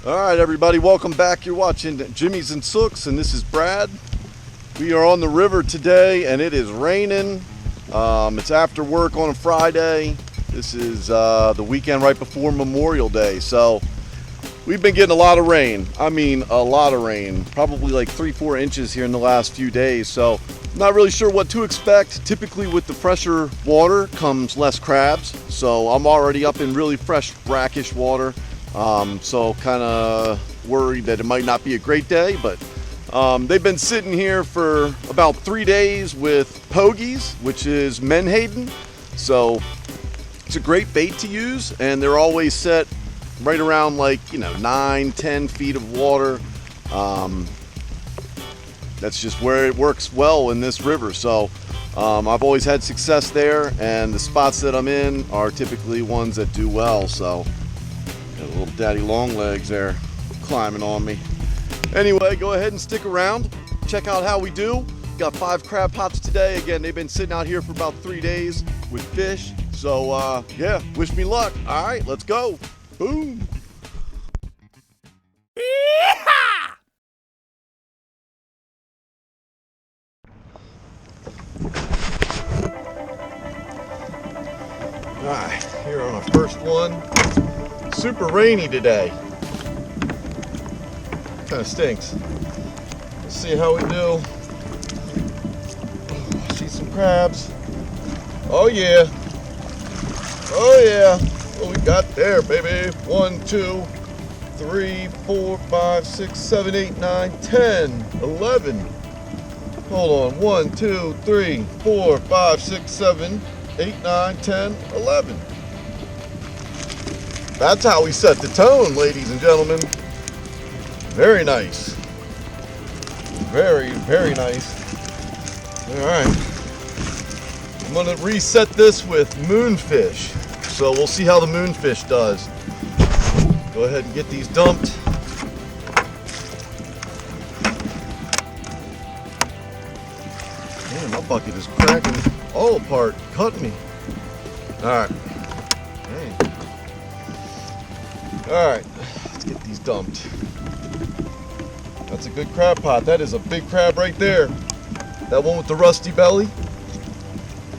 All right, everybody, welcome back. You're watching Jimmy's and Sooks, and this is Brad. We are on the river today, and it is raining. It's after work on a Friday. This is the weekend right before Memorial Day, so we've been getting a lot of rain. I mean, a lot of rain. Probably like 3-4 inches here in the last few days, so I'm not really sure what to expect. Typically with the fresher water comes less crabs, so I'm already up in really fresh, brackish water. So kind of worried that it might not be a great day, but they've been sitting here for about 3 days with pogies, which is menhaden. So it's a great bait to use, and they're always set right around 9-10 feet of water. That's just where it works well in this river. So I've always had success there, and the spots that I'm in are typically ones that do well. So got a little daddy long legs there climbing on me. Anyway, go ahead and stick around. Check out how we do. Got 5 crab pots today. Again, they've been sitting out here for about 3 days with fish. So yeah, wish me luck. All right, let's go. Boom. All right, here on our first one. Super rainy today. Kind of stinks. Let's see how we do. See some crabs. Oh yeah. Oh yeah. What we got there, baby? 1, 2, 3, 4, 5, 6, 7, 8, 9, 10, 11. Hold on. 1, 2, 3, 4, 5, 6, 7, 8, 9, 10, 11. That's how we set the tone, ladies and gentlemen. Very nice. Very, very nice. All right. I'm gonna reset this with moonfish. So we'll see how the moonfish does. Go ahead and get these dumped. Man, my bucket is cracking all apart, cutting me. All right. Dang. All right, let's get these dumped. That's a good crab pot. That is a big crab right there. That one with the rusty belly.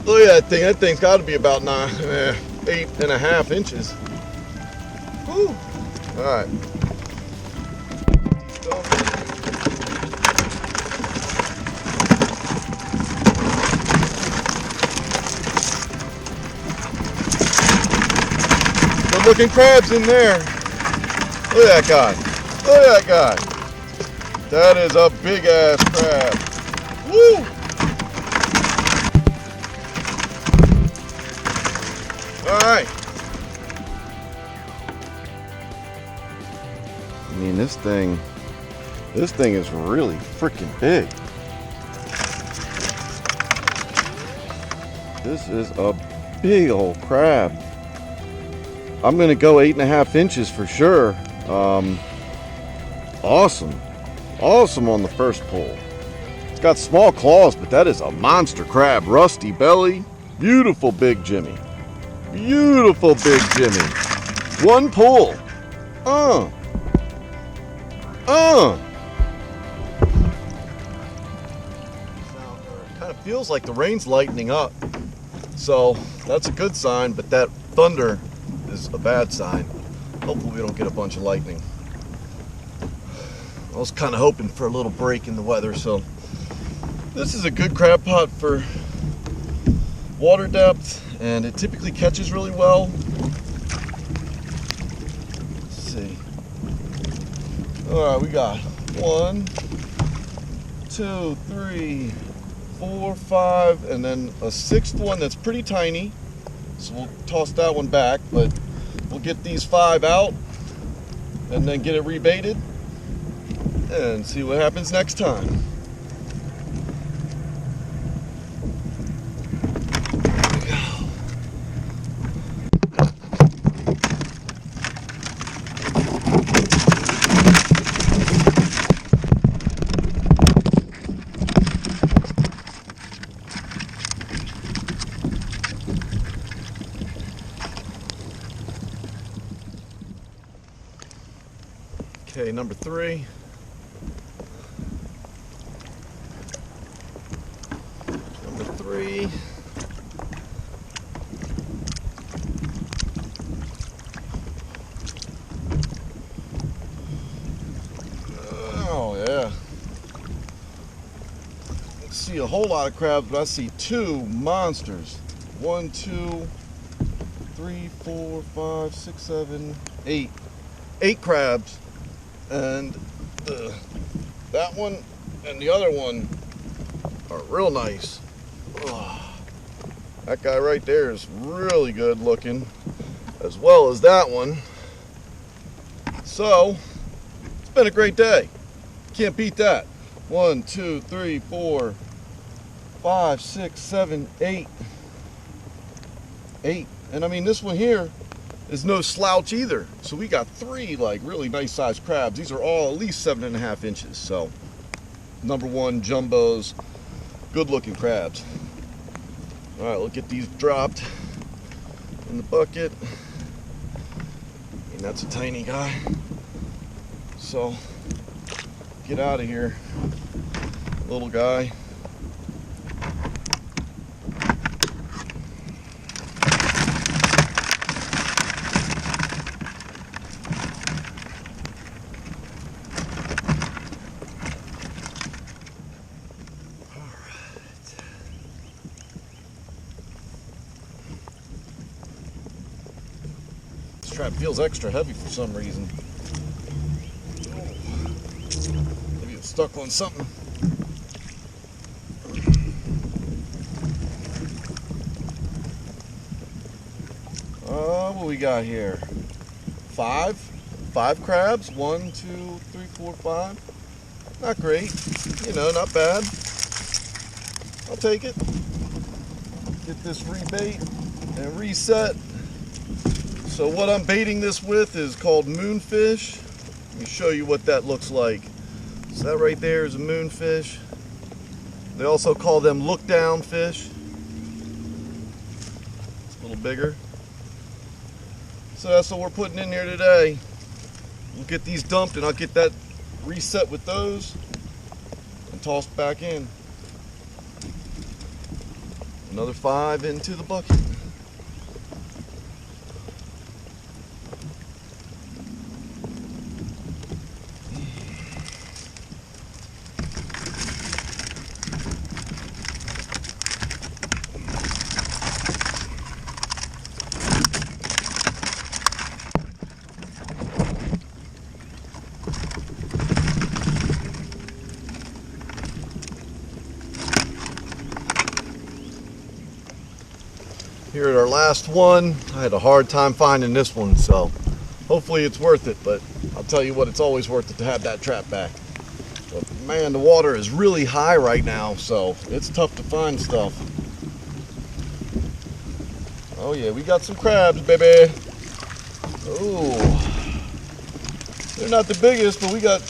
Look at that thing. That thing's got to be about 8.5 inches. Whew. All right. Good looking crabs in there. Look at that guy. Look at that guy. That is a big ass crab. Woo! All right. I mean, this thing is really freaking big. This is a big old crab. I'm gonna go 8.5 inches for sure. Awesome. Awesome on the first pull. It's got small claws, but that is a monster crab. Rusty belly. Beautiful big Jimmy. Beautiful big Jimmy. One pull. Kind of feels like the rain's lightening up. So that's a good sign, but that thunder is a bad sign. Hopefully we don't get a bunch of lightning. I was kind of hoping for a little break in the weather, so this is a good crab pot for water depth, and it typically catches really well. Let's see. All right, we got 1, 2, 3, 4, 5, and then a 6th one that's pretty tiny. So we'll toss that one back, but we'll get these 5 out and then get it rebaited and see what happens next time. There we go. Okay, number 3. Number 3. Oh yeah. I see a whole lot of crabs, but I see 2 monsters. 1, 2, 3, 4, 5, 6, 7, 8. 8 crabs. And that one and the other one are real nice. Oh, that guy right there is really good looking, as well as that one. So it's been a great day. Can't beat that. 1, 2, 3, 4, 5, 6, 7, 8. 8. And I mean, this one here is no slouch either. So we got 3 like really nice sized crabs. These are all at least 7.5 inches. So number 1 jumbos, good looking crabs. All right, we'll get these dropped in the bucket. And that's a tiny guy. So get out of here, little guy. This trap feels extra heavy for some reason. Maybe it's stuck on something. What we got here? 5 crabs. 1, 2, 3, 4, 5. Not great. You know, not bad. I'll take it. Get this rebait and reset. So what I'm baiting this with is called moonfish. Let me show you what that looks like. So that right there is a moonfish. They also call them look down fish. It's a little bigger. So that's what we're putting in here today. We'll get these dumped and I'll get that reset with those and tossed back in. Another 5 into the bucket. Here at our last one, I had a hard time finding this one, so hopefully it's worth it, but I'll tell you what, it's always worth it to have that trap back. But man, the water is really high right now, so it's tough to find stuff. Oh yeah, we got some crabs, baby. Oh, they're not the biggest, but we got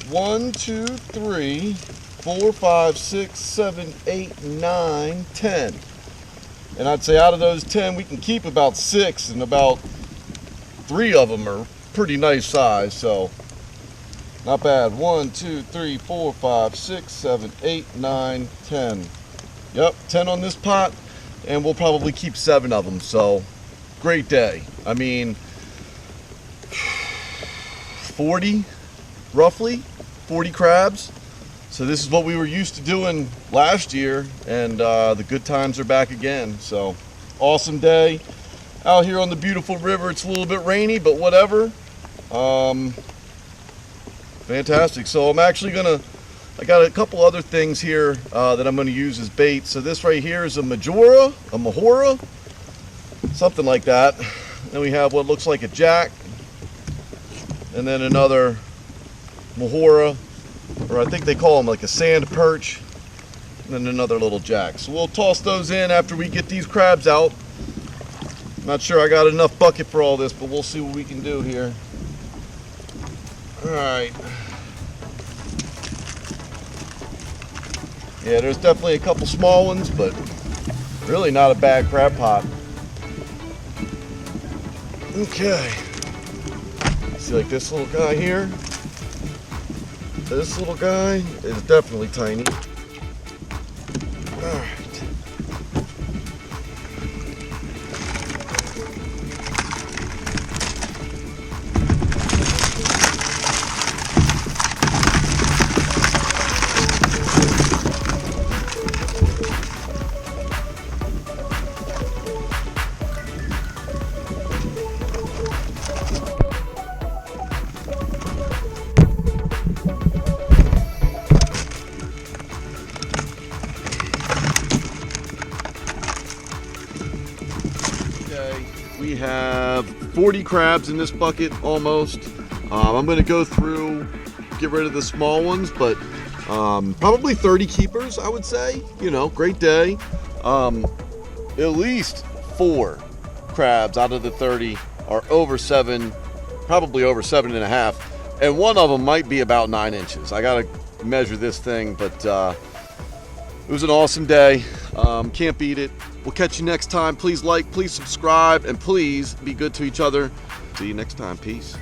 1, 2, 3, 4, 5, 6, 7, 8, 9, 10. And I'd say out of those 10, we can keep about 6, and about 3 of them are pretty nice size, so not bad. 1, 2, 3, 4, 5, 6, 7, 8, 9, 10. Yep, 10 on this pot, and we'll probably keep 7 of them, so great day. I mean, 40, roughly, 40 crabs. So this is what we were used to doing last year, and the good times are back again. So awesome day out here on the beautiful river. It's a little bit rainy, but whatever. Fantastic. So I'm actually I got a couple other things here that I'm gonna use as bait. So this right here is a mahora, something like that. Then we have what looks like a jack, and then another mahora, or I think they call them like a sand perch, and then another little jack. So we'll toss those in after we get these crabs out. Not sure I got enough bucket for all this, but we'll see what we can do here. All right. Yeah, there's definitely a couple small ones, but really not a bad crab pot. Okay. See, like this little guy here. This little guy is definitely tiny. All right. We have 40 crabs in this bucket almost. I'm going to go through, get rid of the small ones, but probably 30 keepers, I would say. You know, great day. At least 4 crabs out of the 30 are over 7, probably over 7.5. And one of them might be about 9 inches. I got to measure this thing, but it was an awesome day. Can't beat it. We'll catch you next time. Please like, please subscribe, and please be good to each other. See you next time. Peace.